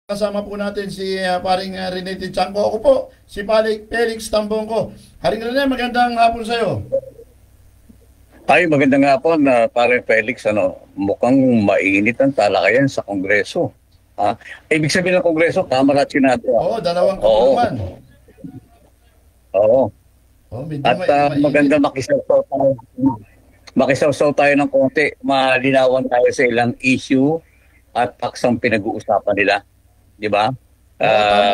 Kasama po natin si paring Rene Tiangco. Ako po, si Felix Tambongko. Haring Rene, magandang hapon sa'yo. Ay, magandang hapon na pare Felix. Mukhang mainit ang talakayan sa Kongreso. Ibig sabihin ng Kongreso, Kamara at Senado. Oo, dalawang kapuluhan. Oo. At Mainit. maganda makisawsaw tayo ng konti. Malinawan tayo sa ilang issue at paksang pinag-uusapan nila. Di ba?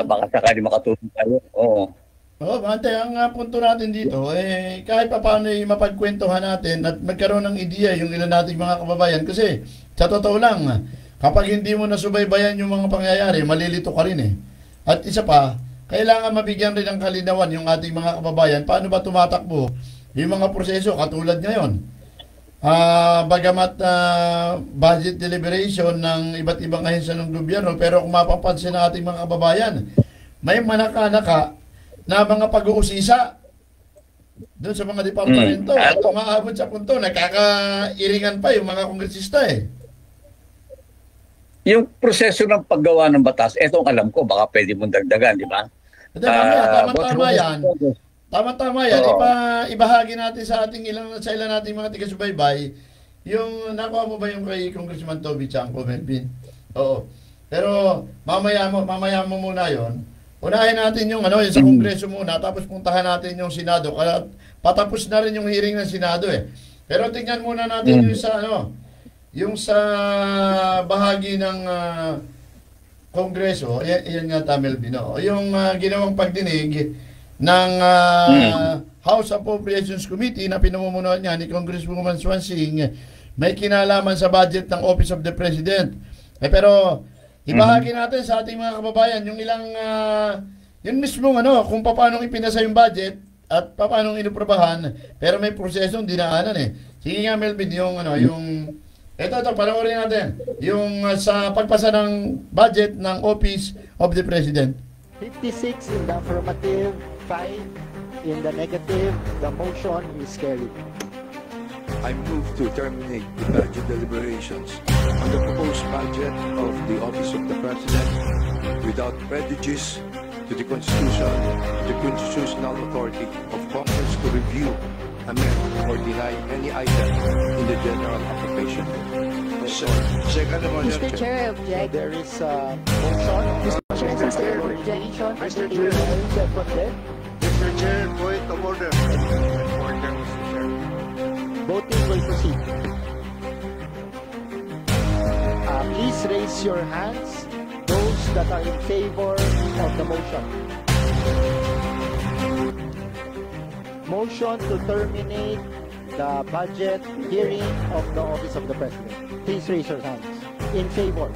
Baka sakali makatulong tayo. Oo. Bante, ang punto natin dito, kahit pa paano mapagkwentuhan natin at magkaroon ng ideya yung ilan nating mga kababayan. Kasi, sa totoo lang, kapag hindi mo nasubaybayan yung mga pangyayari, malilito ka rin eh. At isa pa, kailangan mabigyan rin ng kalinawan yung ating mga kababayan. Paano ba tumatakbo yung mga proseso katulad ngayon? Bagamat budget deliberation ng iba't ibang ahensya ng gobyerno, pero kung mapapansin ng ating mga kababayan, may manaka-naka na mga pag-uusisa doon sa mga departamento at umaabot sa punto, nakakairingan pa yung mga kongresista eh. Yung proseso ng paggawa ng batas, etong alam ko, baka pwede mong dagdagan, di ba? Tama-tama yan. Tama-tama yan. Ibahagi natin sa ilan nating mga taga-subaybay yung nakuha mo ba yung kay Congressman Toby Tiangco, Melvin? Oo. Pero mamaya mo muna yon. Unahin natin yung yung sa Kongreso muna, tapos puntahan natin yung Senado. Kaya patapos na rin yung hearing ng Senado eh. Pero tingnan muna natin yung sa bahagi ng Kongreso. Yan nga Melvin. Yung ginawang pagdinig ng House Appropriations Committee na pinamumunuan niya ni Congresswoman Swansing, may kinalaman sa budget ng Office of the President. Pero ibahagi natin sa ating mga kababayan yung ilang yun mismong kung paano ipinasa yung budget at paano inuprobahan, pero may prosesong dinaanan eh. Sige nga Melvin, yung ito panoorin natin yung sa pagpasa ng budget ng Office of the President. 56 in the affirmative, 5 in the negative. The motion is carried. I move to terminate the budget deliberations on the proposed budget of the Office of the President without prejudice to the constitutional authority of Congress to review, amend, or deny any item in the general appropriation. Second motion. Mr. Chair, object. There is a motion. Mr. Chair, objection. Mr. Chair. Mr. Chair, point of order. Order, Mr. Chair. Voting will proceed. Please raise your hands, those that are in favor of the motion. Motion to terminate the budget hearing of the Office of the President. Please raise your hands. In favor.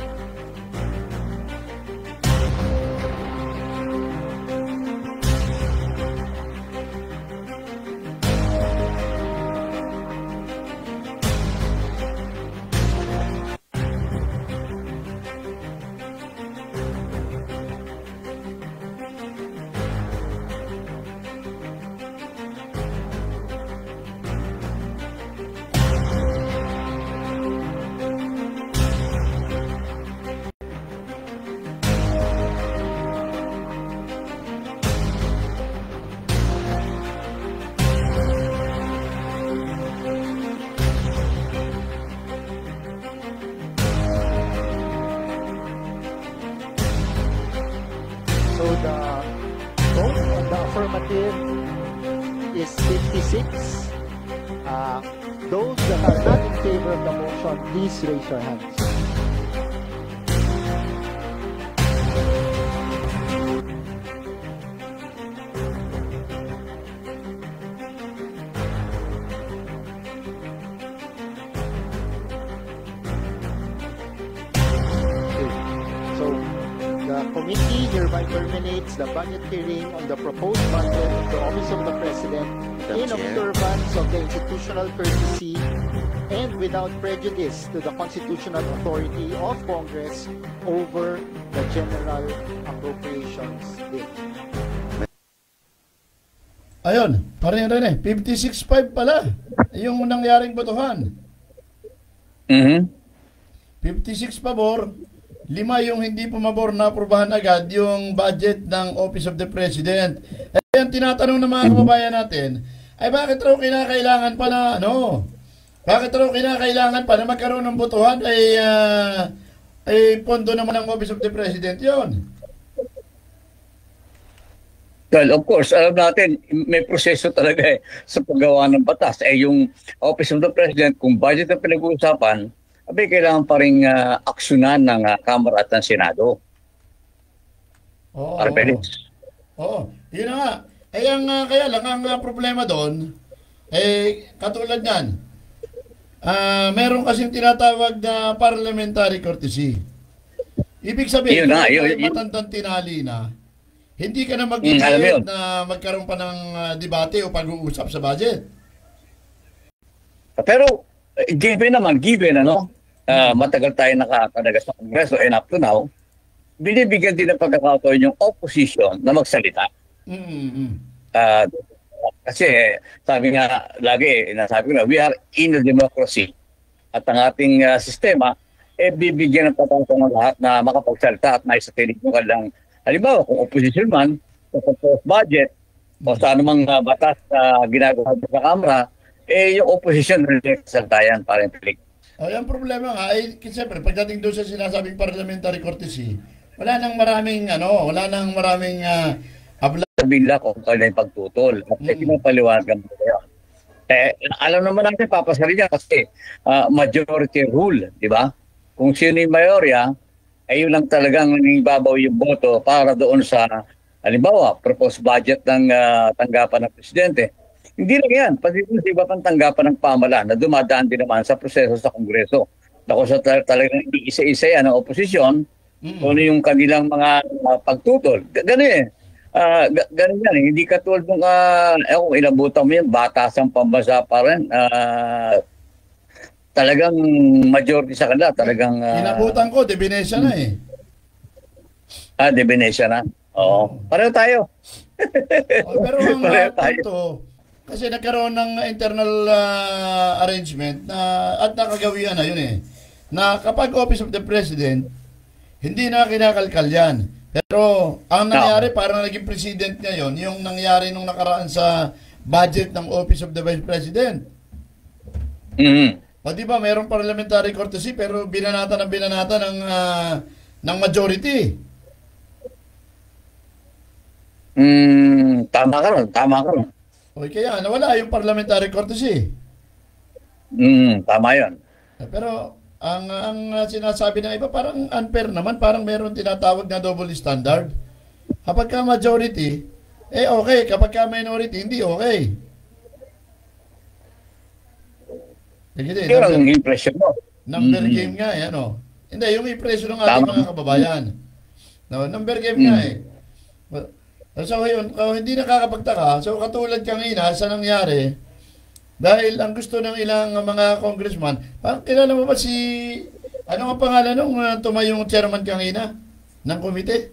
So the vote on the affirmative is 56. Those that are not in favor of the motion, please raise your hands. So the committee hereby terminates the budget hearing on the proposed budget of the Office of the President in observance of the institutional courtesy and without prejudice to the constitutional authority of Congress over the General Appropriations Bill. Ayun, pareho rin eh. 56-5 pala. Yung nangyaring botohan. 56 pabor, 5 yung hindi pumabor na aprubahan agad yung budget ng Office of the President. Eh, ang tinatanong ng mga kababayan natin, ay bakit raw kinakailangan pa na, bakit raw kinakailangan pa na magkaroon ng botohan ay pondo naman ng Office of the President yon. Well, of course, alam natin, may proseso talaga sa paggawa ng batas. Yung Office of the President, kung budget ang pinag-uusapan, kailangan pa rin aksyonan ng Kamara at ng Senado. Oo. Felix. Oo. Yun na nga. Kaya lang, ang problema doon, katulad yan, meron kasing tinatawag na parliamentary courtesy. Ibig sabihin, matandang tinali na, hindi ka na mag-i-decide na magkaroon pa ng debate o pag-uusap sa budget. Pero, given, matagal tayo nakakadaga sa Kongreso and up to now, binibigyan din ng pagkakataon yung opposition na magsalita. Kasi, sabi nga, nasabi ko na, we are in a democracy. At ang ating sistema, bibigyan ng pagkakataon ng lahat na makapagsalita at naisatinig mo lang. Halimbawa, kung opposition man, sa budget, o sa anumang batas na ginagawa sa Kamara, yung opposition nagsasalta yan para implic. Ang problema nga, siyempre, pagdating doon sa sinasabing parliamentary courtesy, wala nang maraming Bila kung kailan yung pagtutol. At pinapaliwanag mo yun. Alam naman natin, papasali niya kasi majority rule, di ba? Kung sino yung mayorya, yun lang talagang nangibabaw yung boto para doon sa, halimbawa, proposed budget ng tanggapan ng presidente. Hindi lang yan, pati sa iba pang tanggapan ng pamahalaan na dumadaan din naman sa proseso sa Kongreso. Ako sa talagang isa-isa yan ng oposisyon, kung ano yung kanilang mga pagtutol. Ganun ganun yan. Hindi katulad nung kung ilabutan mo yung batasang pambasa pa rin, talagang majority sa kanila, talagang... Inabutan ko, de Venecia na de Venecia na. Oo. Pareho tayo. Pero ang punto, kasi nagkaroon ng internal arrangement at nakagawian na yun na kapag Office of the President, hindi na kinakalkal yan. Pero ang nangyari, parang naging president ngayon, yung nangyari nung nakaraan sa budget ng Office of the Vice President. O di ba, mayroong parliamentary courtesy pero binanata ng majority. Tama ka ron. O kaya nawala yung parliamentary courtesy. Tama yun. Pero ang sinasabi ng iba parang unfair naman, parang meron tinatawag na double standard. Kapag ka majority, okay. Kapag ka minority, hindi okay. Yun ang impression mo. Number game nga Hindi, yung impression ng ating mga kababayan. Number game nga So yun, hindi nakakapagtaka. So katulad kanina sa nangyari, dahil ang gusto ng ilang mga congressman, kilala mo ba ano ang pangalan nung tumayong chairman kanina ng komite?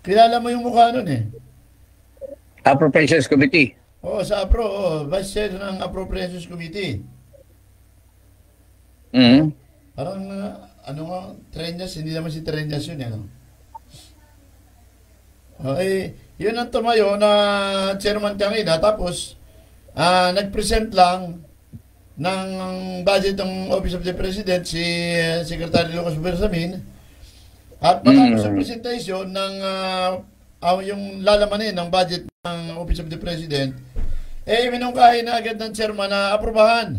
Kilala mo yung mukha nun Appropriations Committee. Sa Vice Chair ng Appropriations Committee. Parang, Treñas, hindi naman si Treñas yun, yun ang tumayo na chairman kanina, tapos, nag-present lang ng budget ng Office of the President si Secretary Lucas Bersamin, at matapos sa presentation ng yung lalamanin ng budget ng Office of the President, minungkahi na agad ng chairman na aprobahan.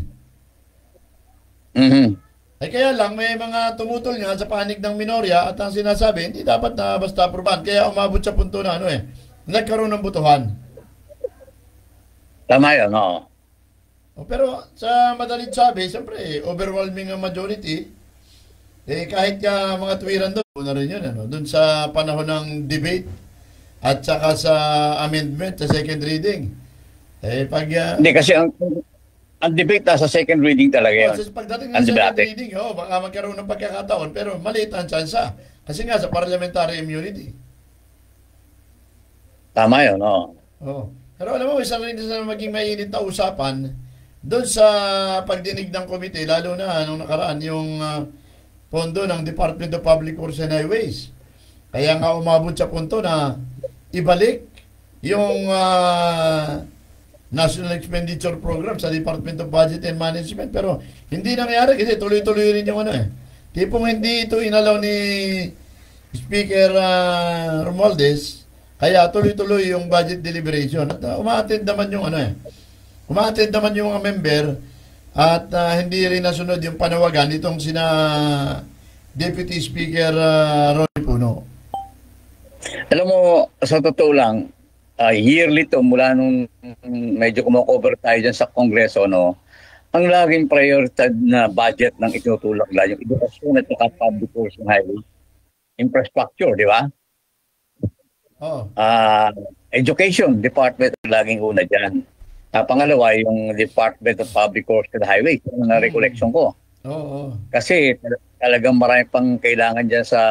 Kaya lang, may mga tumutol nga sa panig ng minorya at ang sinasabi, hindi dapat na basta aprobahan. Kaya umabot sa punto na nagkaroon ng botohan. Tama yun, Pero sa madalit sabi, siyempre, overwhelming ang majority. Kahit ka mga tuwiran doon, na rin yun, doon sa panahon ng debate at saka sa amendment, sa second reading. Hindi, kasi ang debate sa second reading talaga yun. Pagdating ng second reading, baka magkaroon ng pagkakataon, pero maliit ang tsansa. Kasi nga sa parliamentary immunity. Tama yun, Pero alam mo, isa rin sa maging mainit na usapan doon sa pagdinig ng komite, lalo na nung nakaraan yung pondo ng Department of Public Works and Highways. Kaya nga umabot sa punto na ibalik yung National Expenditure Program sa Department of Budget and Management. Pero hindi nangyari kasi tuloy-tuloy rin yung tipong hindi ito inalaw ni Speaker Romualdez, kaya tuloy-tuloy yung budget deliberation. At uma-attend naman yung uma-attend naman yung mga member at hindi rin nasunod yung panawagan itong sina Deputy Speaker Ronnie Puno. Alam mo, sa totoo lang, yearly to mula nung medyo kumakover tayo dyan sa Kongreso, no, ang laging prioridad na budget ng itutulak lang yung edukasyon at saka public works and highway infrastructure, di ba? Oh. Education department laging una dyan. Pangalawa, yung Department of Public Works and Highways, yung recollection ko. Oh. Kasi talagang marami pang kailangan dyan sa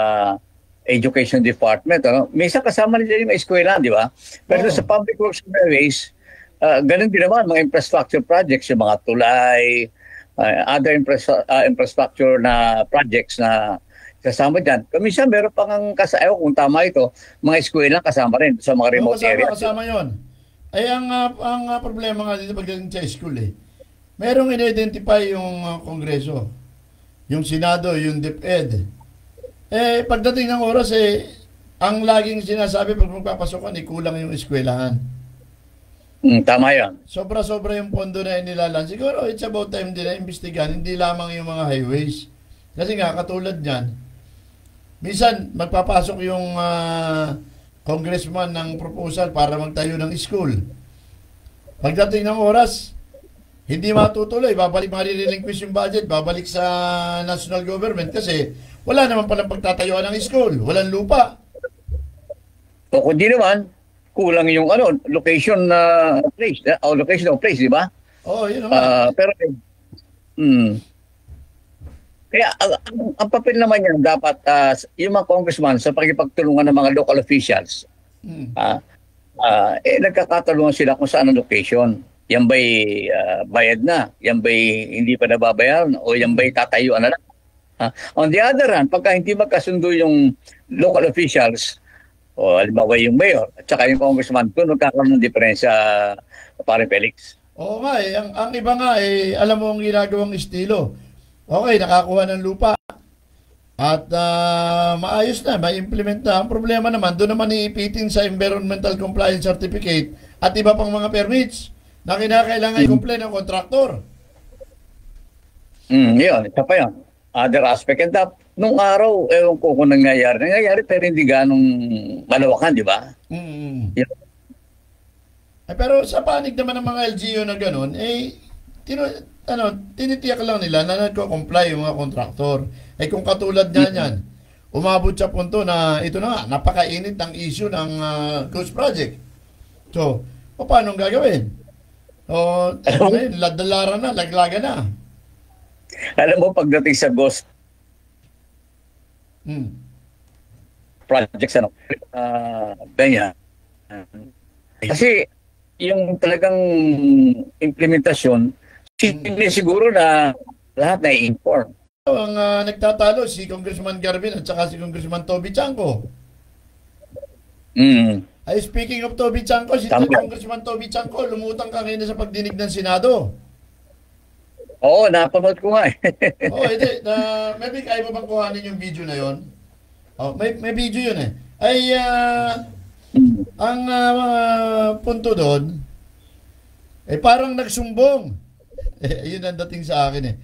Education Department. Minsan kasama nila yung eskwela, di ba? Pero sa Public Works and Highways, ganun din naman, mga infrastructure projects, yung mga tulay, other infrastructure na projects na kasama dyan. Minsan meron pang kasama, kung tama ito, mga eskwela kasama rin sa mga remote areas. Kasama yun. Ay, ang problema nga dito pagdating sa school merong in-identify yung Kongreso, yung Senado, yung DepEd. Pagdating ng oras, ang laging sinasabi pag magpapasokan, kulang yung eskwelahan. Tama yan. Sobra-sobra yung pondo na inilalan. Siguro, it's about time din na imbestigahan, hindi lamang yung mga highways. Kasi nga, katulad niyan, minsan, magpapasok yung congressman ng proposal para magtayo ng school. Pagdating ng oras, hindi matutuloy. Babalik, marirelinquish yung budget. Babalik sa national government kasi wala naman palang pagtatayuan ng school. Walang lupa. O kundi naman, kulang yung location na place. Location of place, di ba? Oo, yun naman. Pero, kaya ang papel naman yan dapat yung mga congressman sa pagkipagtulungan ng mga local officials, nagkakatalungan sila kung saan ang location. Yan ba'y bayad na? Yan ba'y hindi pa nababayaran? O yan ba'y tatayuan na lang? On the other hand, pagka hindi magkasundo yung local officials, o halimbawa yung mayor at saka yung congressman, doon nagkakaroon ng diferensya, paring Felix. Oo nga ang iba nga alam mo ang ginagawang estilo. Okay, nakakuha ng lupa. At maayos na, ma-implement na. Ang problema naman, doon naman iipitin sa Environmental Compliance Certificate at iba pang mga permits na kinakailangan i-comply ng kontraktor. Yun, isa pa yun. Other aspect. And nung araw, ewan ko kung nangyayari pero hindi ganong malawakan, di ba? Yun. Pero sa panig naman ng mga LGU na ganun, tinitiyak lang nila na nagko-comply yung mga kontraktor. Kung katulad niyan, umabot sa punto na ito na nga, napakainit ang issue ng Ghost Project. So, paano gagawin? Ladalaran na, laglaga na. Alam mo, pagdating sa Ghost projects, ganyan. Kasi, yung talagang implementasyon, siguro na lahat na i-inform. Ang nagtatalo si Congressman Garvin at saka si Congressman Toby Chanco. Ay, speaking of Toby Chanco, si Congressman Toby Chanco lumutang kanina sa pagdinig ng Senado. Oo, napanood ko nga hindi. Maybe kaya mo bang kuhanin yung video na yon? May video yun Ay, ang punto doon, parang nagsumbong. Yun ang dating sa akin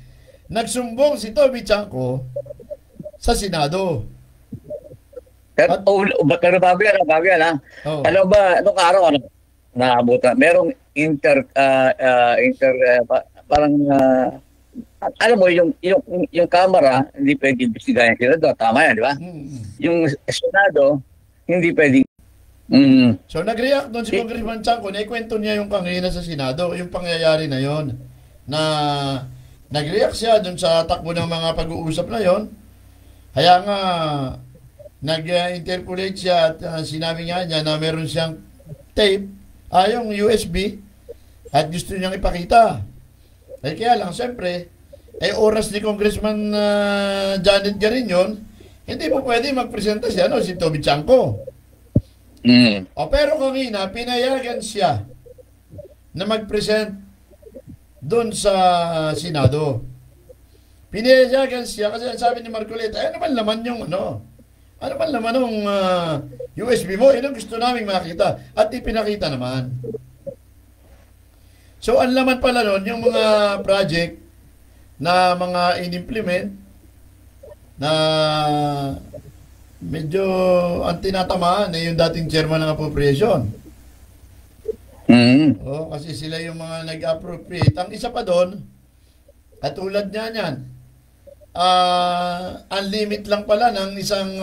Nagsumbong si Toby Chanco sa Senado. Pero bago yan Alam ba, nung araw, naabutan, merong parang, alam mo, yung Kamara, hindi pwede imbestigahan yung Senado. Tama yan, di ba? Yung Senado, hindi pwede. So, nag-react doon si Congressman Chanco, naikwento niya yung kanina sa Senado, yung pangyayari na yon na nag-react siya doon sa takbo ng mga pag-uusap na yon. Kaya nga, nag-interpolate siya at sinabi nga niya na meron siyang tape, yung USB, at gusto niyang ipakita. Kaya lang, siyempre, oras ni Congressman Janet Garinion, hindi mo pwede magpresenta si Toby Chanco. Pero kanina, pinayagan siya na mag-present doon sa Senado. Pinayagan siya kasi sabi ni Marcoleta, ano man laman yung ano man laman ng USB mo, yun ang gusto namin makita. At ipinakita naman. So, ang laman pala nun, yung mga project na mga in-implement na medyo ang tinatamaan yung dating chairman ng appropriation. Kasi sila yung mga nag-appropriate. Ang isa pa doon, katulad niya niyan, ang limit lang pala ng isang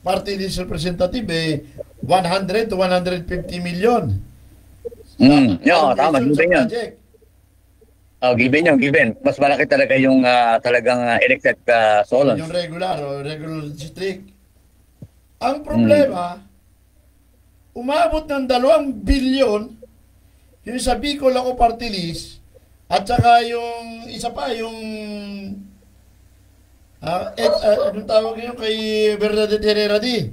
party list representative 100 to 150 million. Tama, given yun. Given. Mas malaki talaga yung talagang elected solons. Yung regular district. Ang problema, umabot ng 2 billion yung sa Bicol ako party list at saka yung isa pa yung anong tawag yun kay Bernadette Herrera di?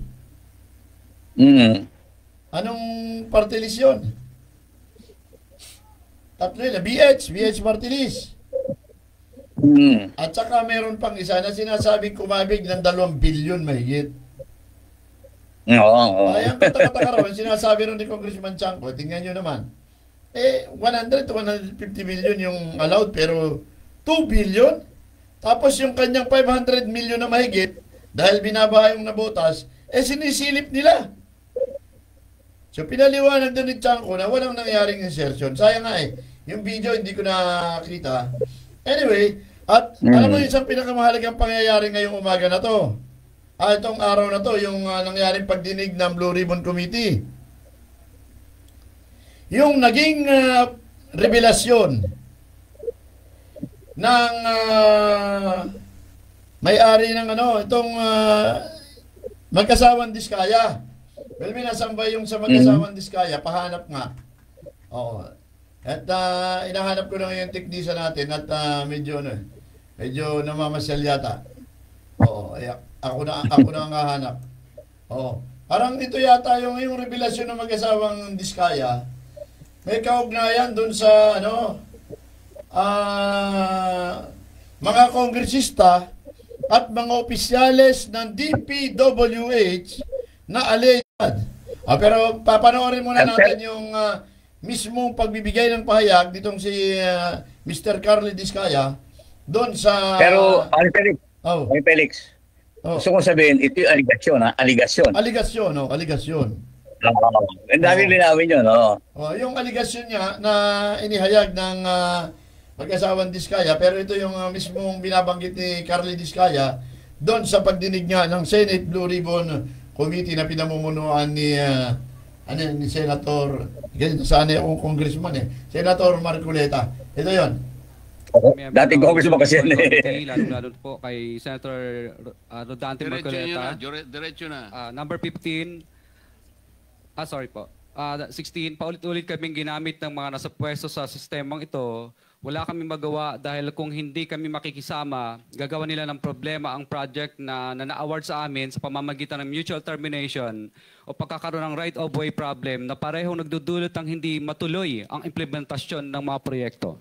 Anong party list yun? Tatlo yun, BH party list. At saka meron pang isa na sinasabing kumabig ng 2 billion mahigit. Ay, ang kata-kata raw, sinasabi rin ni Congressman Chanco, tingnan nyo naman, 100 to 150 million yung allowed, pero 2 billion? Tapos yung kanyang 500 million na mahigit, dahil binabaha yung nabotas, sinisilip nila. So, pinaliwanag din ni Chanco na walang nangyaring insertion. Sayang nga yung video hindi ko nakita. Anyway, at alam mo isang pinakamahalagang pangyayari ngayong umaga na to. Itong araw na to, yung nangyaring pagdinig ng Blue Ribbon Committee. Yung naging revelasyon ng may-ari ng itong Mag-asawang Diskaya. Well, minasambay yung sa Mag-asawang Diskaya, pahanap nga. Oo. At inahanap ko na yung teknisa natin at medyo namamasyal yata. Oo, ako na ang hahanap. Oo. Parang ito yata yung revelasyon ng Mag-asawang Diskaya. May kaugnayan dun sa mga kongresista at mga opisyales ng DPWH na alleged. Pero papanoorin muna natin yung mismong pagbibigay ng pahayag ditong si Mr. Carly Diskaya doon sa... Pero, Felix, gusto kong sabihin, ito yung aligasyon, Aligasyon. Ang dami linawin yun, yung aligasyon niya na inihayag ng Mag-asawang Diskaya, pero ito yung mismong binabanggit ni Carly Diskaya doon sa pagdinig niya ng Senate Blue Ribbon Committee na pinamumunuan ni Senator, sana akong congressman Senator Marcoleta. Ito yon. Dating congressman kasi yan lalo po kay Senator Rodante Marcoleta. Diretso na. Number 15, sorry po. 16, paulit-ulit kaming ginamit ng mga nasa pwesto sa sistemang ito. Wala kami magawa dahil kung hindi kami makikisama, gagawa nila ng problema ang project na na-award sa amin sa pamamagitan ng mutual termination o pagkakaroon ng right-of-way problem na parehong nagdudulot ng hindi matuloy ang implementasyon ng mga proyekto.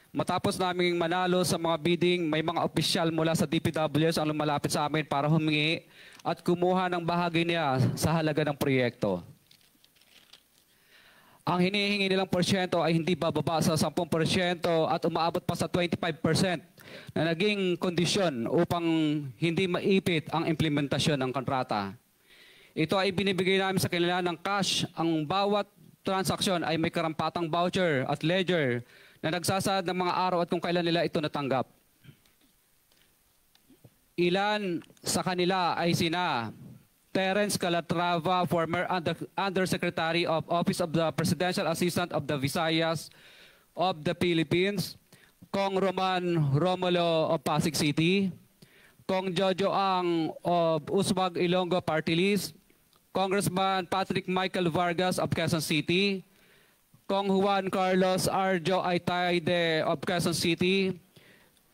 Matapos naming manalo sa mga bidding, may mga opisyal mula sa DPWS ang lumalapit sa amin para humingi at kumuha ng bahagi niya sa halaga ng proyekto. Ang hinihingi nilang porsyento ay hindi bababa sa 10% at umaabot pa sa 25% na naging kondisyon upang hindi maipit ang implementasyon ng kontrata. Ito ay binibigay namin sa kanila ng cash. Ang bawat transaksyon ay may karampatang voucher at ledger na nagsasaad ng mga araw at kung kailan nila ito natanggap. Ilan sa kanila ay sina Terence Calatrava, former Undersecretary of Office of the Presidential Assistant of the Visayas of the Philippines, Kong Roman Romulo of Pasig City, Kong Jojo Ang of Uswag Ilonggo Party List, Congressman Patrick Michael Vargas of Quezon City, Kong Juan Carlos Arjo Aitayde of Quezon City,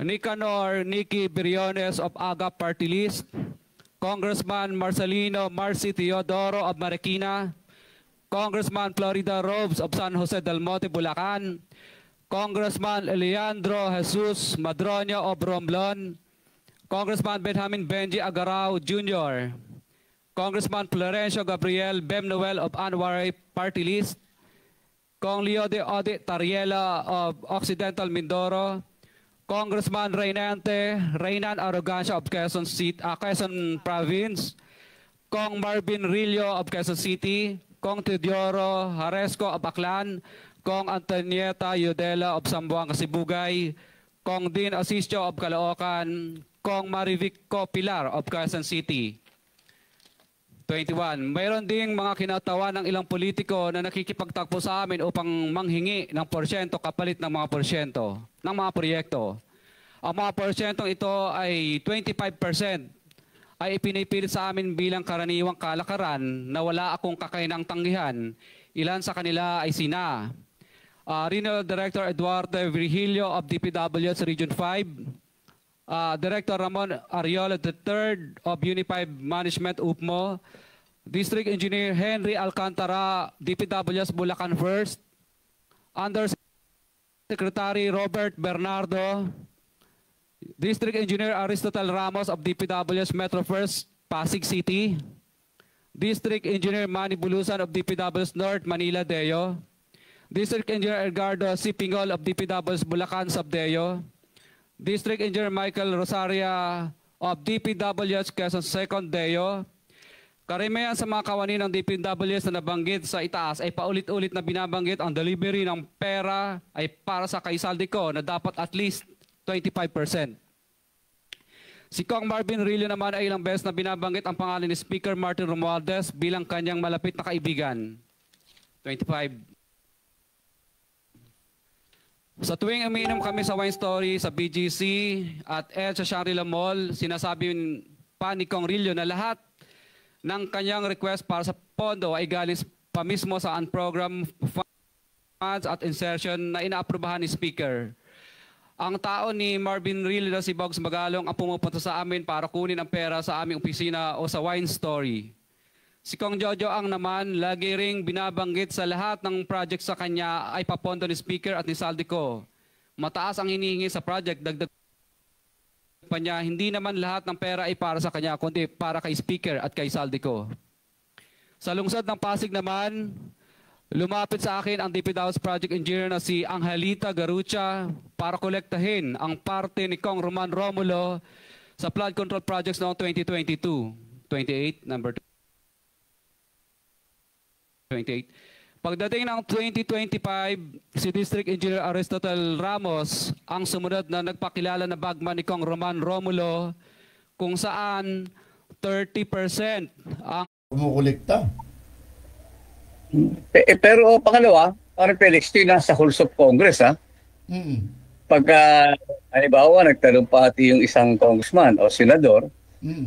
Nicanor Nicky Briones of AGA Party List, Congressman Marcelino Marcy Teodoro of Marikina, Congressman Florida Robes of San Jose del Monte, Bulacan, Congressman Leandro Jesus Madroño of Romblon, Congressman Benjamin Benji Agarao Jr., Congressman Florencio Gabriel Bemnoel of Anwar Party List, Kong Leo de Ode Tariela of Occidental Mindoro, Congressman Reynan Arrogancia of Quezon Province, Kong Marvin Rillo of Quezon City, Kong Teodoro Haresco of Aklan, Kong Antonieta Yudela of Zamboanga, Sibugay, Kong Dean Asisio of Caloocan, Kong Marivic Pilar of Quezon City. 21. Mayroon ding mga kinatawa ng ilang politiko na nakikipagtakbo sa amin upang manghingi ng porsyento kapalit ng mga porsyento ng mga proyekto. Ang mga porsyentong ito ay 25% ay ipinipilit sa amin bilang karaniwang kalakaran na wala akong kakainang tanggihan. Ilan sa kanila ay sina Regional Director Eduardo Virgilio of DPW's Region 5, Director Ramon Ariola III of Unified Management UPMO, District Engineer Henry Alcantara, DPW's Bulacan First, Undersecretary Robert Bernardo, District Engineer Aristotle Ramos of DPW's Metro First, Pasig City, District Engineer Manny Bulusan of DPW's North Manila Deo, District Engineer Edgardo C. Pingol of DPW's Bulacan Subdeo, District Engineer Michael Rosaria of DPW's Quezon Second Deo. Karamihan sa mga kawani ng DPWs na nabanggit sa itaas ay paulit-ulit na binabanggit ang delivery ng pera ay para sa Kaisaldico na dapat at least 25%. Si Kong Marvin Rillo naman ay ilang beses na binabanggit ang pangalan ni Speaker Martin Romualdez bilang kanyang malapit na kaibigan. 25. Sa tuwing umiinom kami sa Wine Story, sa BGC at sa Shangri-La Mall, sinasabi pa ni Kong Rillo na lahat ng kanyang request para sa pondo ay galing pa mismo sa unprogrammed funds at insertion na inaaprubahan ni Speaker. Ang tao ni Marvin Rillo na si Bogs Magalong ang pumupunta sa amin para kunin ang pera sa aming opisina o sa Wine Story. Si Kong Jojo ang naman lagi ring binabanggit sa lahat ng project sa kanya ay papondo ni Speaker at ni Saldico. Mataas ang hinihingi sa project, dagdag pa niya, hindi naman lahat ng pera ay para sa kanya, kundi para kay Speaker at kay Saldico. Sa lungsod ng Pasig naman, lumapit sa akin ang DPW's project engineer na si Angelita Garucha para kolektahin ang parte ni Kong Roman Romulo sa flood control projects noong 2022. 28, number 28. Pagdating ng 2025, si District Engineer Aristotle Ramos ang sumunod na nagpakilala na bagman ni Kong Roman Romulo kung saan 30% ang kumukolekta. Pero pangalawa, parang Felix, ito yung nasa halls of Congress, ha? Pagka, halimbawa, nagtalumpati yung isang congressman o senador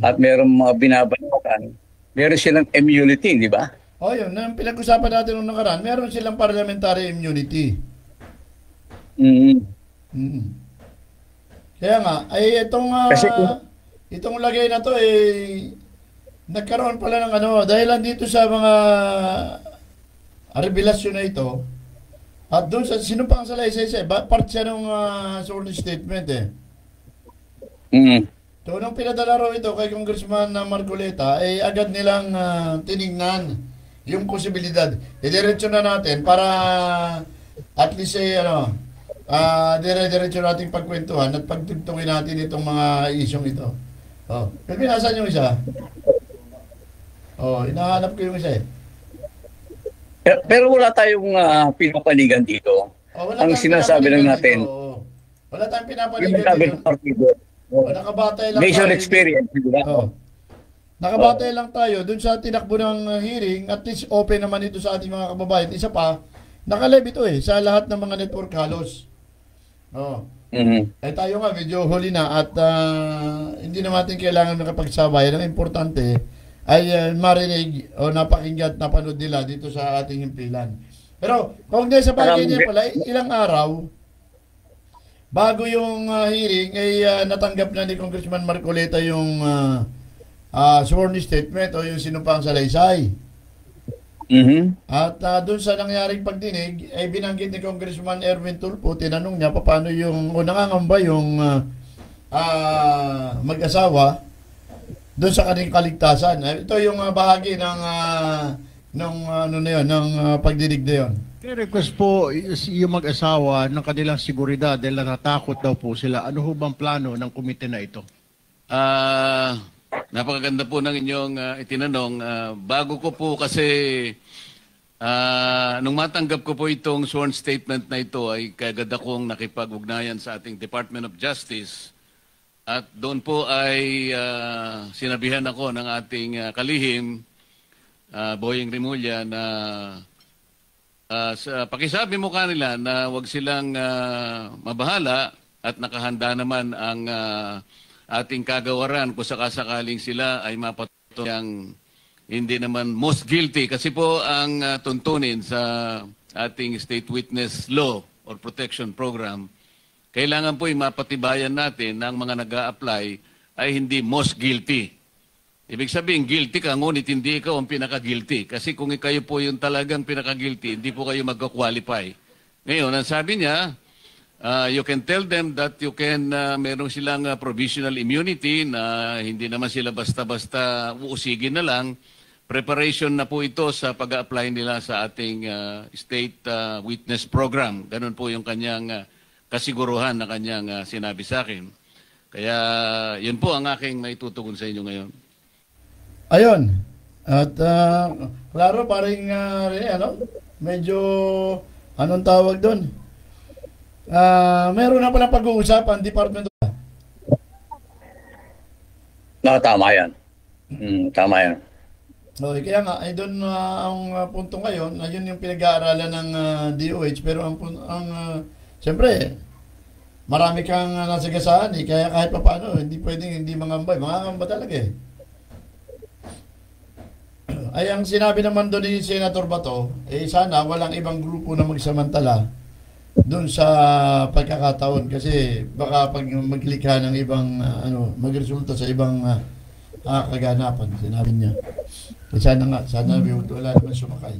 at merong mga binabanatan, meron silang immunity, di ba? O yun, yung pinag-usapan natin nung nakaraan, meron silang parliamentary immunity. Kaya nga, ay itong lagay na to, nagkaroon pala ng dahil dito sa mga revelasyon na ito, at doon sa, sino pang sa laysay, part siya ng sworn statement So, nung pinadala raw ito kay Congressman Marcoleta, agad nilang tinignan yung posibilidad. Diretso na natin para at least dire-diretso nating pagkwentuhan at pagtugtungin natin itong mga isyong ito. Pero nasaan yung isa? Hinahanap ko yung isa Pero wala tayong pinapanigan dito. Ang sinasabi lang natin. Wala tayong pinapanigan dito. Nakabatay lang Nation experience. Nakabatay lang tayo dun sa tinakbo ng hearing, at least open naman ito sa ating mga kababayan. Isa pa, nakalive ito sa lahat ng mga network halos. Tayo nga, medyo huli na at hindi naman natin kailangan makapagsabayan. Ang importante ay marinig o napakinggan at napanood nila dito sa ating himpilan. Pero kung dahil sa bagay niya pala, ilang araw, bago yung hearing, natanggap na ni Congressman Marcoleta yung sworn statement o yung sinumpang salaysay. At doon sa nangyaring pagdinig, ay binanggit ni Congressman Erwin Tulfo, tinanong niya paano yung, o nangangamba yung mag-asawa doon sa kanilang kaligtasan. Ito yung bahagi ng pagdinig na yun. Request po yung mag-asawa ng kanilang seguridad dahil natatakot daw po sila. Ano ho bang plano ng komite na ito? Napakaganda po ng inyong itinanong. Bago ko po kasi, nung matanggap ko po itong sworn statement na ito, ay kagad akong nakipag-ugnayan sa ating Department of Justice. At doon po ay sinabihan ako ng ating kalihim, Boying Rimulya, na pakisabi mo kanila na wag silang mabahala at nakahanda naman ang ating kagawaran kung sakasakaling sila ay mapatuloy hindi naman most guilty. Kasi po ang tuntunin sa ating State Witness Law or Protection Program, kailangan po mapatibayan natin na ang mga nag-a-apply ay hindi most guilty. Ibig sabihin, guilty ka, ngunit hindi ikaw ang pinaka-guilty. Kasi kung kayo po yung talagang pinaka-guilty, hindi po kayo mag-qualify. Ngayon, ang sabi niya, you can tell them that you can, meron silang provisional immunity na hindi naman sila basta-basta uusigin na lang. Preparation na po ito sa pag-apply nila sa ating State Witness Program. Ganun po yung kanyang kasiguruhan na kanyang sinabi sa akin. Kaya yun po ang aking maitutugon sa inyo ngayon. Ayun. At klaro paring medyo anong tawag doon? Meron na pala pag-uusapan Department of Tama yan. Tama yan. Okay, kaya nga ay doon ang punto ngayon, ayun yung pinag-aaralan ng DOH, pero siyempre marami kang nasagasaan kaya kahit pa paano hindi pwedeng hindi mangamba talaga Ay ang sinabi naman doon ni Senator Bato, sana walang ibang grupo na magsamantala doon sa pagkakataon kasi baka pag maglikha ng ibang magresulta sa ibang kaganapan, sinabi niya. Sana wala naman sumakay.